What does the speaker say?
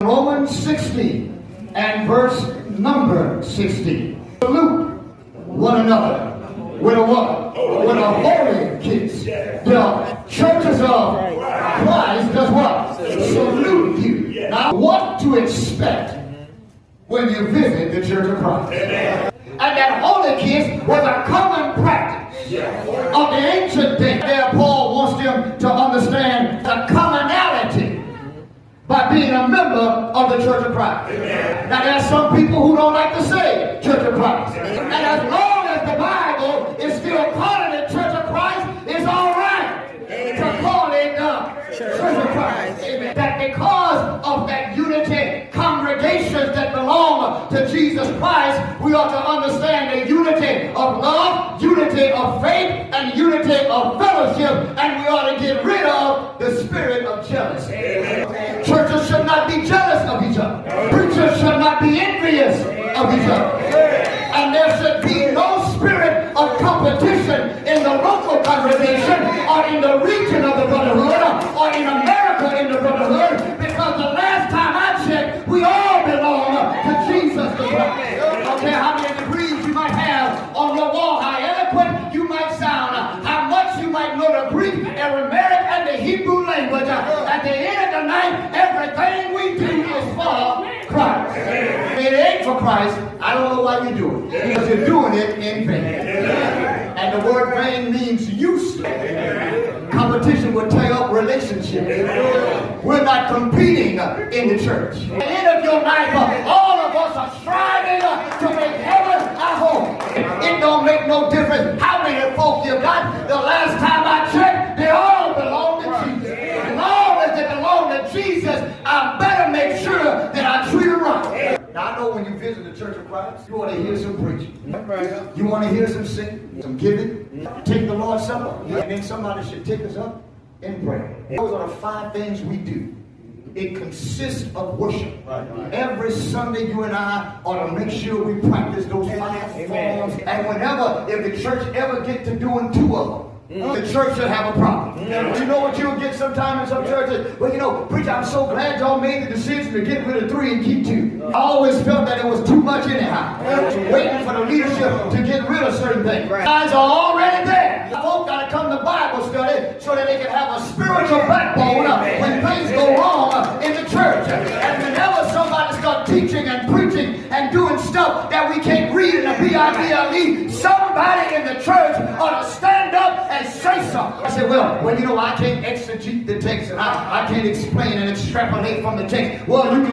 Romans 16 and verse number 16. Salute one another with a what? With a holy kiss. The churches of Christ does what? Salute you. Now, what to expect when you visit the Church of Christ? And that holy kiss was a common practice of the ancient days. There, Paul wants them to understand the commonality by being a member of the Church of Christ. Now, there are some people who don't like to say Church of Christ. And as long as the Bible is still calling it Church of Christ, it's all right to call it Church of Christ. Amen. That because of that unity, congregations that belong to Jesus Christ, we ought to understand the unity of love, unity of faith, and unity of fellowship, and we ought to get rid of the spirit of jealousy. Amen. Churches should not be jealous of each other. Preachers should not be envious of each other. And there should be no spirit of competition in the local congregation or in the region of the brotherhood or in America in the brotherhood, because the last time I checked, we all belong to Jesus Christ. I don't care how many degrees you might have on your wall, how eloquent you might sound, how much you might know the Greek, Aramaic, and the Hebrew language. At the end of the night, everything we do is for Christ. If it ain't for Christ, I don't know why you do it, because you're doing it in vain. And the word vain means useless. Competition will tear up relationships. We're not competing in the church. At the end of your life, all of us are striving to make heaven our home. It don't make no difference how many folk you got. The last time I checked, they all belong to Jesus. As long as they belong to Jesus, I better make sure that I treat them right. Now, I know when you visit the Church of Christ, you want to hear some preaching. You want to hear some singing, some giving. Take the Lord's Supper. And then somebody should take us up in prayer. Those are the 5 things we do. It consists of worship. Every Sunday, you and I ought to make sure we practice those 5 forms. And whenever, if the church ever get to doing 2 of them, the church should have a problem. You know what you'll get sometime in some churches? Well, you know, preacher, I'm so glad y'all made the decision to get rid of 3 and keep 2. I always felt that it was too much anyhow. Waiting for the leadership to get rid of certain things. Guys are already there. The folk got to come to Bible study so that they can have a spiritual backbone when things go wrong in the church. And whenever somebody starts teaching and preaching and doing stuff that we can't read in the Bible, somebody in the church ought to stand up and say something. I said, well, you know, I can't exegete the text and I can't explain and extrapolate from the text. Well, you can